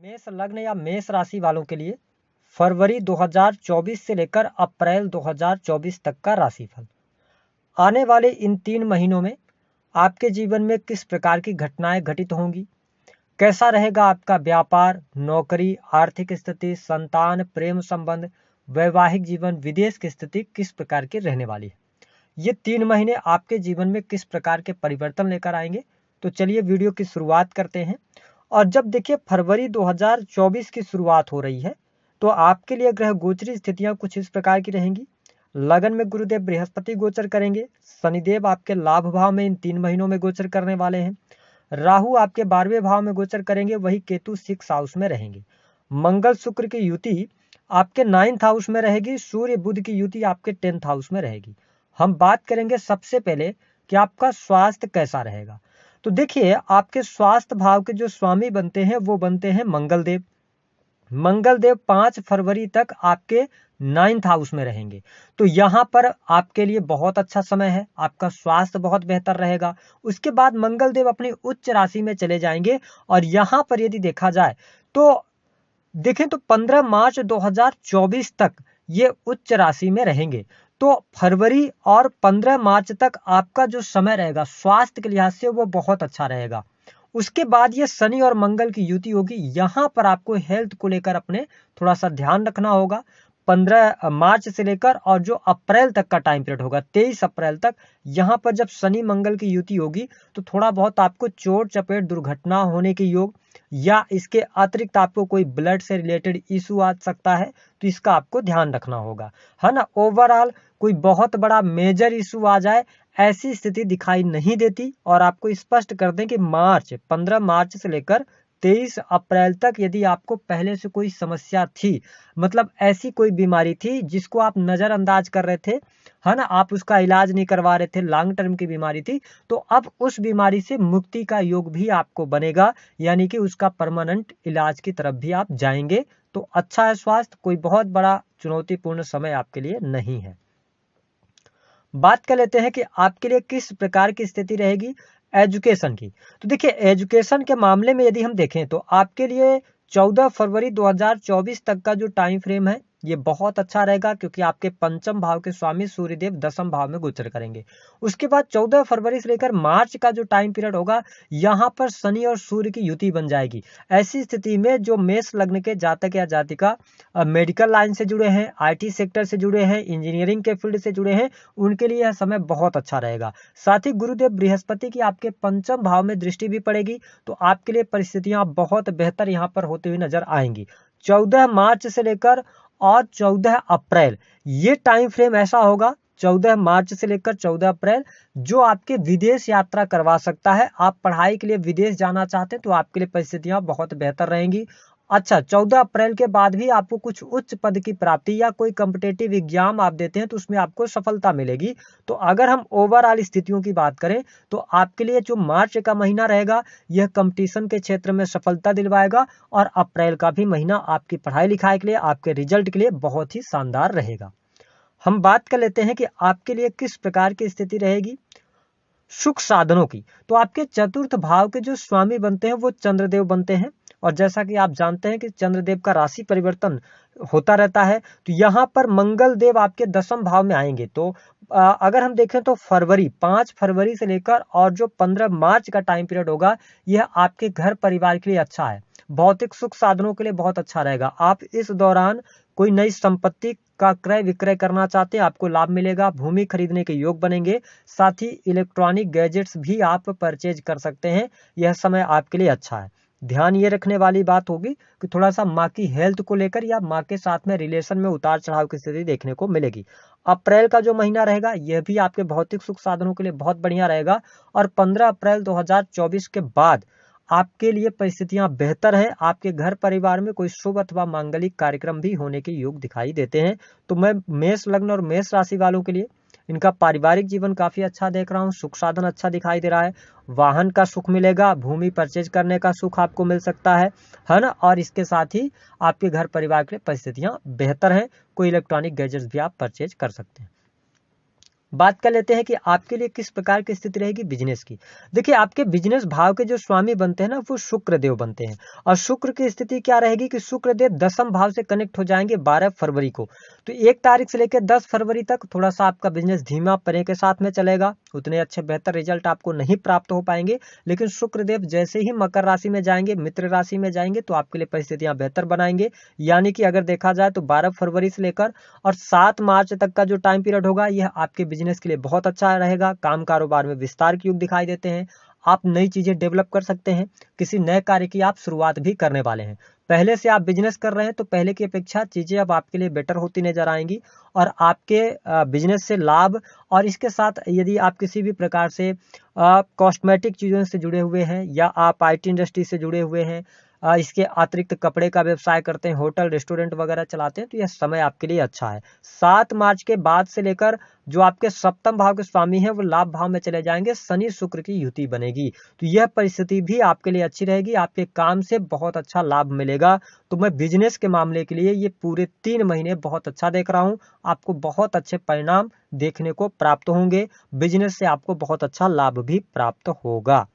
मेष लग्न या मेष राशि वालों के लिए फरवरी 2024 से लेकर अप्रैल 2024 तक का राशिफल। आने वाले इन 3 महीनों में आपके जीवन में किस प्रकार की घटनाएं घटित होंगी, कैसा रहेगा आपका व्यापार, नौकरी, आर्थिक स्थिति, संतान, प्रेम संबंध, वैवाहिक जीवन, विदेश की स्थिति किस प्रकार की रहने वाली है। ये 3 महीने आपके जीवन में किस प्रकार के परिवर्तन लेकर आएंगे। तो चलिए वीडियो की शुरुआत करते हैं। और जब देखिए फरवरी 2024 की शुरुआत हो रही है तो आपके लिए ग्रह गोचरी स्थितियां कुछ इस प्रकार की रहेंगी। लगन में गुरुदेव बृहस्पति गोचर करेंगे, शनिदेव आपके लाभ भाव में इन 3 महीनों में गोचर करने वाले हैं, राहु आपके 12वें भाव में गोचर करेंगे, वही केतु 6 हाउस में रहेंगे, मंगल शुक्र की युति आपके 9th हाउस में रहेगी, सूर्य बुध की युति आपके 10th हाउस में रहेगी। हम बात करेंगे सबसे पहले कि आपका स्वास्थ्य कैसा रहेगा। तो देखिए आपके स्वास्थ्य भाव के जो स्वामी बनते हैं वो बनते हैं मंगलदेव। मंगलदेव 5 फरवरी तक आपके 9th हाउस में रहेंगे। तो यहाँ पर आपके लिए बहुत अच्छा समय है, आपका स्वास्थ्य बहुत बेहतर रहेगा। उसके बाद मंगलदेव अपनी उच्च राशि में चले जाएंगे और यहाँ पर यदि देखा जाए तो देखें तो 15 मार्च 2024 तक ये उच्च राशि में रहेंगे। तो फरवरी और 15 मार्च तक आपका जो समय रहेगा स्वास्थ्य के लिहाज से वो बहुत अच्छा रहेगा। उसके बाद ये शनि और मंगल की युति होगी, यहाँ पर आपको हेल्थ को लेकर अपने थोड़ा सा ध्यान रखना होगा। 15 मार्च से लेकर और जो अप्रैल तक का टाइम पीरियड होगा 23 अप्रैल तक, यहाँ पर जब शनि मंगल की युति होगी तो थोड़ा बहुत आपको चोट चपेट दुर्घटना होने के योग या इसके अतिरिक्त आपको कोई ब्लड से रिलेटेड इशू आ सकता है, तो इसका आपको ध्यान रखना होगा, है ना। ओवरऑल कोई बहुत बड़ा मेजर इशू आ जाए ऐसी स्थिति दिखाई नहीं देती। और आपको स्पष्ट कर दें कि 15 मार्च से लेकर 23 अप्रैल तक यदि आपको पहले से कोई समस्या थी, मतलब ऐसी कोई बीमारी थी जिसको आप नजरअंदाज कर रहे थे, है ना, आप उसका इलाज नहीं करवा रहे थे, लॉन्ग टर्म की बीमारी थी, तो अब उस बीमारी से मुक्ति का योग भी आपको बनेगा, यानी कि उसका परमानेंट इलाज की तरफ भी आप जाएंगे। तो अच्छा है स्वास्थ्य, कोई बहुत बड़ा चुनौतीपूर्ण समय आपके लिए नहीं है। बात कर लेते हैं कि आपके लिए किस प्रकार की स्थिति रहेगी एजुकेशन की। तो देखिए एजुकेशन के मामले में यदि हम देखें तो आपके लिए 14 फरवरी 2024 तक का जो टाइम फ्रेम है ये बहुत अच्छा रहेगा, क्योंकि आपके पंचम भाव के स्वामी सूर्यदेव 10th भाव में गोचर करेंगे। उसके बाद 14 फरवरी से लेकर मार्च का जो टाइम पीरियड होगा यहाँ पर शनि और सूर्य की युति बन जाएगी। ऐसी स्थिति में जो मेष लग्न के जातक या जातिका मेडिकल लाइन से जुड़े हैं, IT सेक्टर से जुड़े हैं, इंजीनियरिंग के फील्ड से जुड़े हैं, उनके लिए यह समय बहुत अच्छा रहेगा। साथ ही गुरुदेव बृहस्पति की आपके पंचम भाव में दृष्टि भी पड़ेगी, तो आपके लिए परिस्थितियां बहुत बेहतर यहाँ पर होती हुई नजर आएंगी। 14 मार्च से लेकर और 14 अप्रैल ये टाइम फ्रेम ऐसा होगा, 14 मार्च से लेकर 14 अप्रैल, जो आपके विदेश यात्रा करवा सकता है। आप पढ़ाई के लिए विदेश जाना चाहते हैं तो आपके लिए परिस्थितियां बहुत बेहतर रहेंगी। अच्छा, 14 अप्रैल के बाद भी आपको कुछ उच्च पद की प्राप्ति या कोई कॉम्पिटिटिव एग्जाम आप देते हैं तो उसमें आपको सफलता मिलेगी। तो अगर हम ओवरऑल स्थितियों की बात करें तो आपके लिए जो मार्च का महीना रहेगा यह कंपटीशन के क्षेत्र में सफलता दिलवाएगा, और अप्रैल का भी महीना आपकी पढ़ाई लिखाई के लिए, आपके रिजल्ट के लिए बहुत ही शानदार रहेगा। हम बात कर लेते हैं कि आपके लिए किस प्रकार की स्थिति रहेगी सुख साधनों की। तो आपके चतुर्थ भाव के जो स्वामी बनते हैं वो चंद्रदेव बनते हैं, और जैसा कि आप जानते हैं कि चंद्रदेव का राशि परिवर्तन होता रहता है, तो यहाँ पर मंगल देव आपके 10th भाव में आएंगे। तो अगर हम देखें तो 5 फरवरी से लेकर और जो 15 मार्च का टाइम पीरियड होगा यह आपके घर परिवार के लिए अच्छा है, भौतिक सुख साधनों के लिए बहुत अच्छा रहेगा। आप इस दौरान कोई नई संपत्ति का क्रय विक्रय करना चाहते हैं, आपको लाभ मिलेगा, भूमि खरीदने के योग बनेंगे। साथ ही इलेक्ट्रॉनिक गैजेट्स भी आप परचेज कर सकते हैं, यह समय आपके लिए अच्छा है। ध्यान ये रखने वाली बात होगी कि थोड़ा सा माँ की हेल्थ को लेकर या माँ के साथ में रिलेशन में उतार चढ़ाव की स्थिति देखने को मिलेगी। अप्रैल का जो महीना रहेगा यह भी आपके भौतिक सुख साधनों के लिए बहुत बढ़िया रहेगा, और 15 अप्रैल 2024 के बाद आपके लिए परिस्थितियां बेहतर है। आपके घर परिवार में कोई शुभ अथवा मांगलिक कार्यक्रम भी होने के योग दिखाई देते हैं। तो मैं मेष लग्न और मेष राशि वालों के लिए इनका पारिवारिक जीवन काफी अच्छा देख रहा हूँ, सुख साधन अच्छा दिखाई दे रहा है, वाहन का सुख मिलेगा, भूमि परचेज करने का सुख आपको मिल सकता है ना। और इसके साथ ही आपके घर परिवार के लिए परिस्थितियां बेहतर है, कोई इलेक्ट्रॉनिक गैजेट्स भी आप परचेज कर सकते हैं। बात कर लेते हैं कि आपके लिए किस प्रकार की स्थिति रहेगी बिजनेस की। देखिए, आपके बिजनेस भाव के जो स्वामी बनते हैं ना, वो शुक्र देव बनते हैं। और शुक्र की स्थिति क्या रहेगी कि शुक्र देव दसम भाव से कनेक्ट हो जाएंगे 12 फरवरी को। तो 1 तारीख से लेकर 10 फरवरी तक थोड़ा सा आपका बिजनेस धीमा पने के साथ में चलेगा, उतने अच्छे बेहतर रिजल्ट आपको नहीं प्राप्त हो पाएंगे। लेकिन शुक्र देव जैसे ही मकर राशि में जाएंगे, मित्र राशि में जाएंगे, तो आपके लिए परिस्थितियां बेहतर बनाएंगे। यानी कि अगर देखा जाए तो 12 फरवरी से लेकर और 7 मार्च तक का जो टाइम पीरियड होगा, यह आपके बिजनेस के लिए बहुत अच्छा रहेगा। काम कारोबार में विस्तार के योग दिखाई देते हैं। आप नई चीजें डेवलप कर सकते हैं। किसी नए कार्य की आप शुरुआत भी करने वाले हैं। पहले से आप बिजनेस कर रहे हैं तो पहले की अपेक्षा चीजें अब आपके लिए बेटर होती नजर आएंगी और आपके बिजनेस से लाभ। और इसके साथ यदि आप किसी भी प्रकार से कॉस्मेटिक चीजों से जुड़े हुए हैं या आप आईटी इंडस्ट्री से जुड़े हुए हैं, इसके अतिरिक्त कपड़े का व्यवसाय करते हैं, होटल रेस्टोरेंट वगैरह चलाते हैं, तो यह समय आपके लिए अच्छा है। 7 मार्च के बाद से लेकर जो आपके सप्तम भाव के स्वामी हैं वो लाभ भाव में चले जाएंगे, शनि शुक्र की युति बनेगी। तो यह परिस्थिति भी आपके लिए अच्छी रहेगी, आपके काम से बहुत अच्छा लाभ मिलेगा। तो मैं बिजनेस के मामले के लिए ये पूरे 3 महीने बहुत अच्छा देख रहा हूँ। आपको बहुत अच्छे परिणाम देखने को प्राप्त होंगे। बिजनेस से आपको बहुत अच्छा लाभ भी प्राप्त होगा।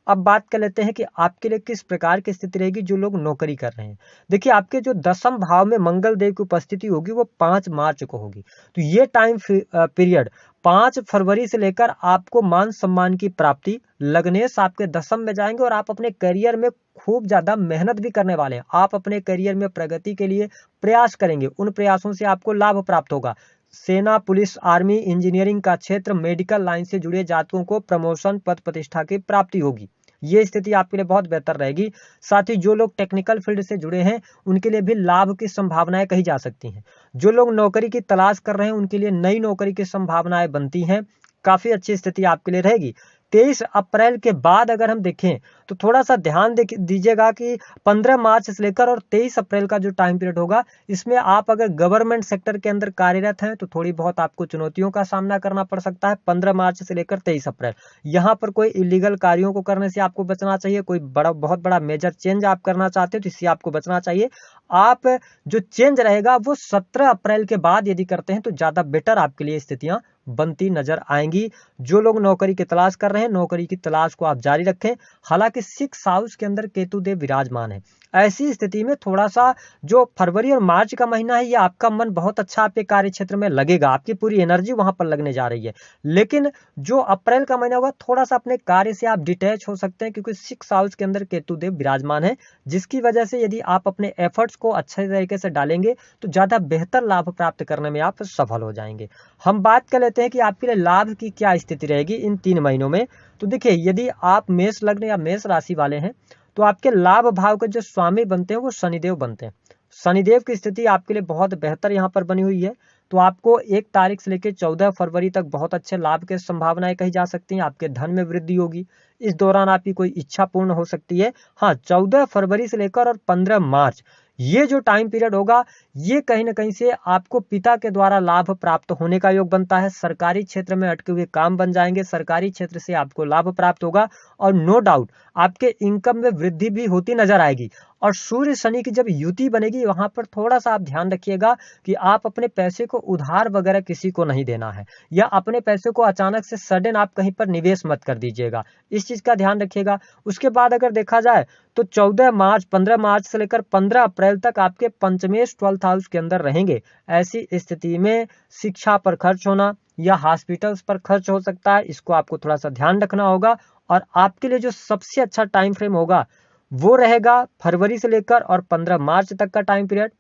अब बात कर लेते हैं कि आपके लिए किस प्रकार की स्थिति रहेगी जो लोग नौकरी कर रहे हैं। देखिए, आपके जो दसम भाव में मंगल देव की उपस्थिति होगी वो 5 मार्च को होगी। तो ये टाइम पीरियड 5 फरवरी से लेकर आपको मान सम्मान की प्राप्ति, लग्नेश आपके दसम में जाएंगे और आप अपने करियर में खूब ज्यादा मेहनत भी करने वाले हैं। आप अपने करियर में प्रगति के लिए प्रयास करेंगे, उन प्रयासों से आपको लाभ प्राप्त होगा। सेना, पुलिस, आर्मी, इंजीनियरिंग का क्षेत्र, मेडिकल लाइन से जुड़े जातकों को प्रमोशन, पद प्रतिष्ठा की प्राप्ति होगी। ये स्थिति आपके लिए बहुत बेहतर रहेगी। साथ ही जो लोग टेक्निकल फील्ड से जुड़े हैं उनके लिए भी लाभ की संभावनाएं कही जा सकती हैं। जो लोग नौकरी की तलाश कर रहे हैं उनके लिए नई नौकरी की संभावनाएं बनती हैं। काफी अच्छी स्थिति आपके लिए रहेगी। 23 अप्रैल के बाद अगर हम देखें तो थोड़ा सा ध्यान दीजिएगा कि 15 मार्च से लेकर और 23 अप्रैल का जो टाइम पीरियड होगा, इसमें आप अगर गवर्नमेंट सेक्टर के अंदर कार्यरत हैं तो थोड़ी बहुत आपको चुनौतियों का सामना करना पड़ सकता है। 15 मार्च से लेकर 23 अप्रैल यहाँ पर कोई इलीगल कार्यों को करने से आपको बचना चाहिए। कोई बहुत बड़ा मेजर चेंज आप करना चाहते हो तो इससे आपको बचना चाहिए। आप जो चेंज रहेगा वो 17 अप्रैल के बाद यदि करते हैं तो ज्यादा बेटर आपके लिए स्थितियां बनती नजर आएंगी। जो लोग नौकरी की तलाश कर रहे हैं, नौकरी की तलाश को आप जारी रखें। हालांकि 6 हाउस के अंदर केतु देव विराजमान है। ऐसी स्थिति में थोड़ा सा जो फरवरी और मार्च का महीना है, ये आपका मन बहुत अच्छा आपके कार्य क्षेत्र में लगेगा, आपकी पूरी एनर्जी वहां पर लगने जा रही है। लेकिन जो अप्रैल का महीना होगा थोड़ा सा अपने कार्य से आप डिटैच हो सकते हैं, क्योंकि 6 हाउस के अंदर केतु देव विराजमान है, जिसकी वजह से यदि आप अपने एफर्ट्स को अच्छे तरीके से डालेंगे तो ज्यादा बेहतर लाभ प्राप्त करने में आप सफल हो जाएंगे। हम बात कर लेते हैं कि आपके लिए लाभ की क्या स्थिति रहेगी इन 3 महीनों में। तो देखिए, यदि आप मेष लग्न या मेष राशि वाले हैं तो आपके लाभ भाव के जो स्वामी बनते हैं वो शनिदेव बनते हैं। शनिदेव की स्थिति आपके लिए बहुत बेहतर यहाँ पर बनी हुई है। तो आपको 1 तारीख से लेकर 14 फरवरी तक बहुत अच्छे लाभ के संभावनाएं कही जा सकती हैं। आपके धन में वृद्धि होगी। इस दौरान आपकी कोई इच्छा पूर्ण हो सकती है। हाँ, 14 फरवरी से लेकर और 15 मार्च ये जो टाइम पीरियड होगा, ये कहीं ना कहीं से आपको पिता के द्वारा लाभ प्राप्त होने का योग बनता है। सरकारी क्षेत्र में अटके हुए काम बन जाएंगे, सरकारी क्षेत्र से आपको लाभ प्राप्त होगा और नो डाउट आपके इनकम में वृद्धि भी होती नजर आएगी। और सूर्य शनि की जब युति बनेगी वहां पर थोड़ा सा आप ध्यान रखिएगा कि आप अपने पैसे को उधार वगैरह किसी को नहीं देना है, या अपने पैसे को अचानक से सडन आप कहीं पर निवेश मत कर दीजिएगा, इस चीज का ध्यान रखिएगा। उसके बाद अगर देखा जाए तो 14 मार्च 15 मार्च से लेकर 15 अप्रैल तक आपके पंचमेश 12th हाउस के अंदर रहेंगे। ऐसी स्थिति में शिक्षा पर खर्च होना या हॉस्पिटल्स पर खर्च हो सकता है, इसको आपको थोड़ा सा ध्यान रखना होगा। और आपके लिए जो सबसे अच्छा टाइम फ्रेम होगा वो रहेगा फरवरी से लेकर और 15 मार्च तक का टाइम पीरियड।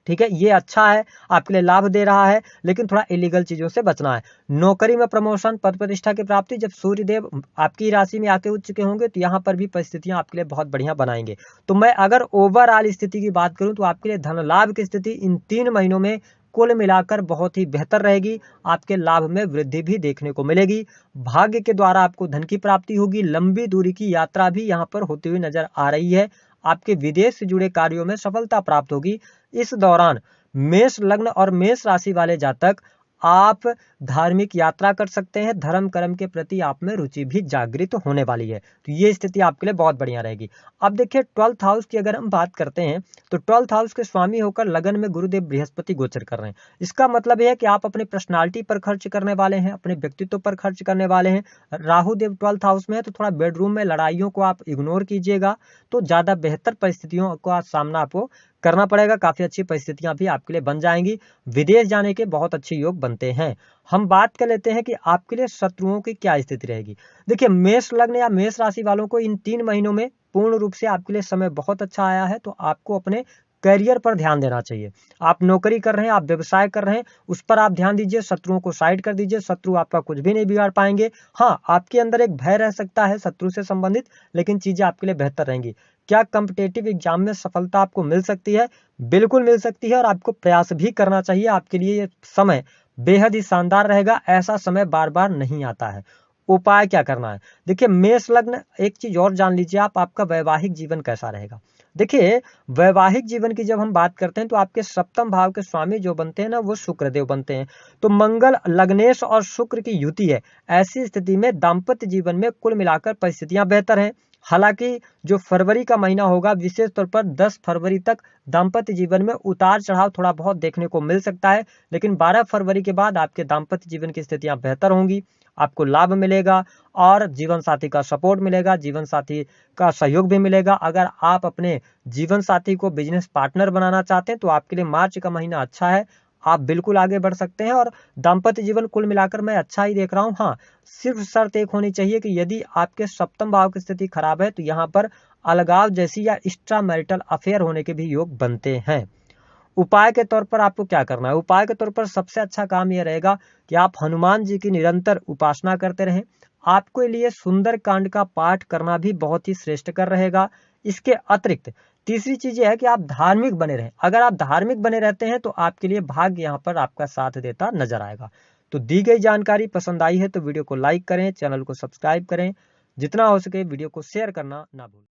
ठीक है, ये अच्छा है, आपके लिए लाभ दे रहा है, लेकिन थोड़ा इलीगल चीजों से बचना है। नौकरी में प्रमोशन, पद प्रतिष्ठा की प्राप्ति, जब सूर्य देव आपकी राशि में आके उच्च चुके होंगे तो यहाँ पर भी परिस्थितियां आपके लिए बहुत बढ़िया बनाएंगे। तो मैं अगर ओवरऑल स्थिति की बात करूं तो आपके लिए धन लाभ की स्थिति इन 3 महीनों में कुल मिलाकर बहुत ही बेहतर रहेगी। आपके लाभ में वृद्धि भी देखने को मिलेगी। भाग्य के द्वारा आपको धन की प्राप्ति होगी। लंबी दूरी की यात्रा भी यहाँ पर होती हुई नजर आ रही है। आपके विदेश से जुड़े कार्यों में सफलता प्राप्त होगी। इस दौरान मेष लग्न और मेष राशि वाले जातक आप धार्मिक यात्रा कर सकते हैं, धर्म कर्म के प्रति आप में रुचि भी जागृत होने वाली है। तो ये स्थिति आपके लिए बहुत बढ़िया रहेगी। अब देखिए 12th हाउस की अगर हम बात करते हैं तो 12th हाउस के स्वामी होकर लगन में गुरुदेव बृहस्पति गोचर कर रहे हैं। इसका मतलब यह है कि आप अपनी पर्सनालिटी पर खर्च करने वाले हैं, अपने व्यक्तित्व पर खर्च करने वाले हैं। राहु देव 12th हाउस में है तो थोड़ा बेडरूम में लड़ाइयों को आप इग्नोर कीजिएगा, तो ज्यादा बेहतर परिस्थितियों का सामना आपको करना पड़ेगा। काफी अच्छी परिस्थितियां भी आपके लिए बन जाएंगी। विदेश जाने के बहुत अच्छे योग बनते हैं। हम बात कर लेते हैं कि आपके लिए शत्रुओं की क्या स्थिति रहेगी। देखिए मेष लग्न या मेष राशि वालों को इन 3 महीनों में पूर्ण रूप से आपके लिए समय बहुत अच्छा आया है, तो आपको अपने करियर पर ध्यान देना चाहिए। आप नौकरी कर रहे हैं, आप व्यवसाय कर रहे हैं, उस पर आप ध्यान दीजिए, शत्रुओं को साइड कर दीजिए। शत्रु आपका कुछ भी नहीं बिगाड़ पाएंगे। हाँ, आपके अंदर एक भय रह सकता है शत्रु से संबंधित, लेकिन चीजें आपके लिए बेहतर रहेंगी। क्या कॉम्पिटेटिव एग्जाम में सफलता आपको मिल सकती है? बिल्कुल मिल सकती है, और आपको प्रयास भी करना चाहिए। आपके लिए ये समय बेहद ही शानदार रहेगा। ऐसा समय बार बार नहीं आता है। उपाय क्या करना है? देखिए मेष लग्न, एक चीज और जान लीजिए आप, आपका वैवाहिक जीवन कैसा रहेगा। देखिए वैवाहिक जीवन की जब हम बात करते हैं तो आपके सप्तम भाव के स्वामी जो बनते हैं ना, वो शुक्रदेव बनते हैं। तो मंगल लग्नेश और शुक्र की युति है। ऐसी स्थिति में दाम्पत्य जीवन में कुल मिलाकर परिस्थितियां बेहतर हैं। हालांकि जो फरवरी का महीना होगा, विशेष तौर पर 10 फरवरी तक दाम्पत्य जीवन में उतार चढ़ाव थोड़ा बहुत देखने को मिल सकता है, लेकिन 12 फरवरी के बाद आपके दाम्पत्य जीवन की स्थितियां बेहतर होंगी। आपको लाभ मिलेगा और जीवन साथी का सपोर्ट मिलेगा, जीवन साथी का सहयोग भी मिलेगा। अगर आप अपने जीवन साथी को बिजनेस पार्टनर बनाना चाहते हैं तो आपके लिए मार्च का महीना अच्छा है। आप बिल्कुल आगे बढ़ सकते हैं और दाम्पत्य जीवन कुल मिलाकर मैं अच्छा ही देख रहा हूं। हाँ, सिर्फ शर्त एक होनी चाहिए कि यदि आपके सप्तम भाव की स्थिति खराब है तो यहाँ पर अलगाव जैसी या एक्स्ट्रा मैरिटल अफेयर होने के भी योग बनते हैं। उपाय के तौर पर आपको क्या करना है? उपाय के तौर पर सबसे अच्छा काम यह रहेगा कि आप हनुमान जी की निरंतर उपासना करते रहें। आपके लिए सुंदर कांड का पाठ करना भी बहुत ही श्रेष्ठकर रहेगा। इसके अतिरिक्त तीसरी चीज यह है कि आप धार्मिक बने रहें। अगर आप धार्मिक बने रहते हैं तो आपके लिए भाग्य यहाँ पर आपका साथ देता नजर आएगा। तो दी गई जानकारी पसंद आई है तो वीडियो को लाइक करें, चैनल को सब्सक्राइब करें, जितना हो सके वीडियो को शेयर करना ना भूलें।